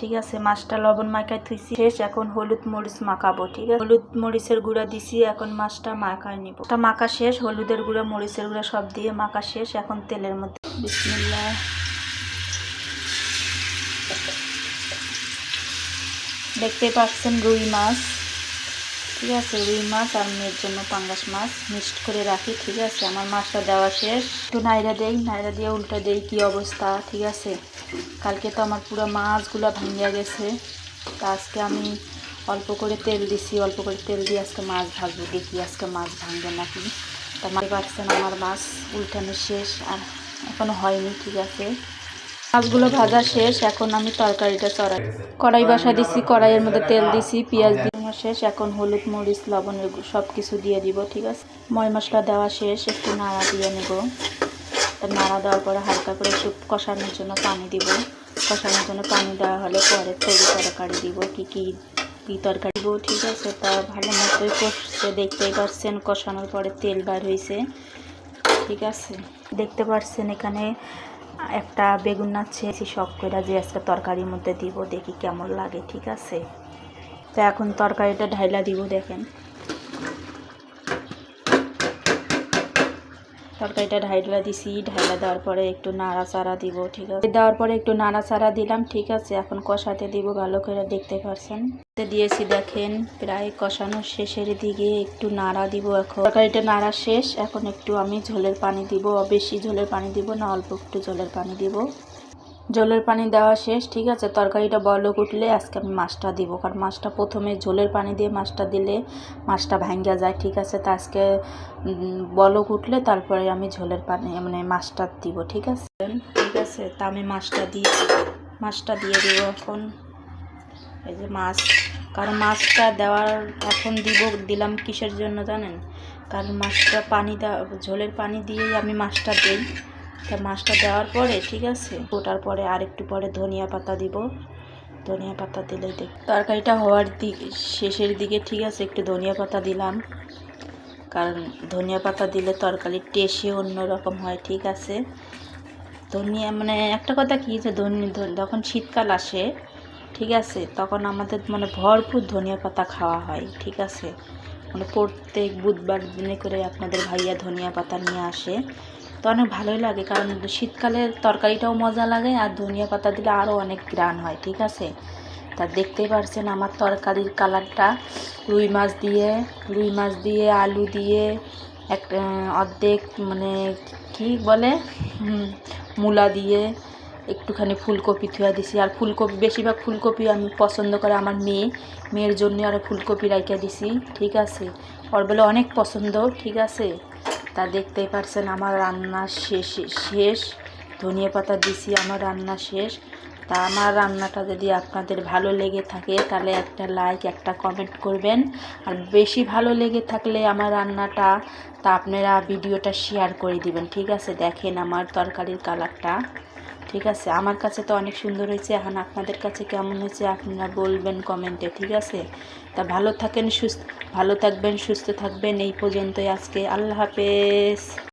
ঠিক আছে। মাছটা লবণ মাখায় থুইছি শেষ, এখন হলুদ মরিচ মাখাবো। ঠিক আছে, হলুদ মরিচের গুঁড়া দিছি, এখন মাছটা মাখায় নিব। এটা মাখা শেষ, হলুদের গুঁড়া মরিচের গুঁড়া সব দিয়ে মাখা শেষ। এখন তেলের মধ্যে বিসমিল্লাহ। দেখতে পাচ্ছেন রুই মাছ, ঠিক আছে। রুই মাছ আর মেয়ের জন্য পাঙ্গাস মাছ মিক্সড করে রাখি। ঠিক আছে, আমার মাছটা দেওয়া শেষ। একটু নাইড়া দেই, নাইড়া দিয়ে উল্টা দেই, কি অবস্থা। ঠিক আছে, কালকে তো আমার পুরো মাছগুলো ভাঙিয়া গেছে। তা আজকে আমি অল্প করে তেল দিছি, অল্প করে তেল দিয়ে আজকে মাছ ভাজবো। দেখি আজকে মাছ ভাঙবে নাকি। তা মাছ পারছেন আমার মাছ উল্টানো শেষ, আর এখনো হয়নি। ঠিক আছে, মাছগুলো ভাজা শেষ। এখন আমি তরকারিটা চড়াই, কড়াই বসা দিছি, কড়াইয়ের মধ্যে তেল দিছি, পেঁয়াজ দিয়ে শেষ। এখন হলুদ মরিচ লবণের সব কিছু দিয়ে দিব। ঠিক আছে, ময় মশলা দেওয়া শেষ, একটু নাড়া দিয়ে নেব। নাড়া দেওয়ার পরে হালকা করে একটু কষানোর জন্য পানি দিব। কষানোর জন্য পানি দেওয়া হলে পরে তরকারি দিব, কী তরকারি দিব। ঠিক আছে, তা ভালো মতোই কষতে দেখতেই পাচ্ছেন, কষানোর পরে তেল বার হয়েছে। ঠিক আছে, দেখতে পাচ্ছেন এখানে একটা বেগুন নাচ্ছে শখ করে, যে আজকে তরকারির মধ্যে দিব, দেখি কেমন লাগে। ঠিক আছে, তো এখন তরকারিটা ঢাইলা দিব। দেখেন তরকারিটা ঢাইলা দিছি, ঢাইলা দেওয়ার পরে একটু নাড়াচাড়া দিব। ঠিক আছে, দেওয়ার পরে একটু নাড়াচাড়া দিলাম। ঠিক আছে, এখন কষাতে দিব ভালো করে, দেখতে পাচ্ছেন দিয়েছি। দেখেন প্রায় কষানোর শেষের দিকে, একটু নাড়া দিব। এখন তরকারিটা নাড়া শেষ, এখন একটু আমি ঝোলের পানি দিব। বেশি ঝোলের পানি দিব না, অল্প একটু ঝোলের পানি দিব। ঝোলের পানি দেওয়া শেষ। ঠিক আছে, তরকারিটা বলক উঠলে আজকে আমি মাছটা দিব, কারণ মাছটা প্রথমে ঝোলের পানি দিয়ে মাছটা দিলে মাছটা ভাঙ্গা যায়। ঠিক আছে, তা আজকে বলক উঠলে তারপরে আমি ঝোলের পানি মানে মাছটা দিব। ঠিক আছে, ঠিক আছে, তা আমি মাছটা দিয়ে দিব এখন। এই যে মাছ, কারণ মাছটা দেওয়ার এখন দিলাম কিসের জন্য জানেন? কারণ মাছটা ঝোলের পানি দিয়েই আমি মাছটা দিই। তা মাছটা দেওয়ার পরে, ঠিক আছে, ওটার পরে আর একটু পরে ধনিয়া পাতা দিব। ধনিয়া পাতা দিলেই তরকারিটা হওয়ার শেষের দিকে, ঠিক আছে, একটু ধনিয়া পাতা দিলাম, কারণ ধনিয়া পাতা দিলে তরকারির টেস্টই অন্যরকম হয়। ঠিক আছে, ধনিয়া মানে একটা কথা কি, যে যখন শীতকাল আসে, ঠিক আছে, তখন আমাদের মানে ভরপুর ধনিয়া পাতা খাওয়া হয়। ঠিক আছে, মানে প্রত্যেক বুধবার দিনে করে আপনাদের ভাইয়া ধনিয়া পাতা নিয়ে আসে, তো অনেক ভালোই লাগে, কারণ শীতকালের তরকারিটাও মজা লাগে, আর ধনিয়া পাতা দিলে আরও অনেক গ্রান হয়। ঠিক আছে, তা দেখতেই পারছেন আমার তরকারির কালারটা। রুই মাছ দিয়ে আলু দিয়ে অর্ধেক মানে কি বলে মূলা দিয়ে একটুখানি ফুলকপি ধুয়া দিছি। আর ফুলকপি, বেশিরভাগ ফুলকপি আমি পছন্দ করে আমার মেয়ের জন্য আরও ফুলকপি রাইখা দিছি। ঠিক আছে, ওর বলে অনেক পছন্দ। ঠিক আছে, তা দেখতেই পারছেন আমার রান্না শেষ। ধনিয়া পাতা দিছি, আমার রান্না শেষ। তা আমার রান্নাটা যদি আপনাদের ভালো লেগে থাকে তাহলে একটা লাইক, একটা কমেন্ট করবেন। আর বেশি ভালো লেগে থাকলে আমার রান্নাটা, তা আপনারা ভিডিওটা শেয়ার করে দিবেন। ঠিক আছে, দেখেন আমার তরকারির কালারটা। ঠিক আছে, আমার কাছে তো অনেক সুন্দর হয়েছে। এখন আপনাদের কাছে কেমন হয়েছে আপনারা বলবেন কমেন্টে। ঠিক আছে, তা ভালো থাকবেন, সুস্থ থাকবেন। এই পর্যন্তই আজকে। আল্লাহ হাফেজ।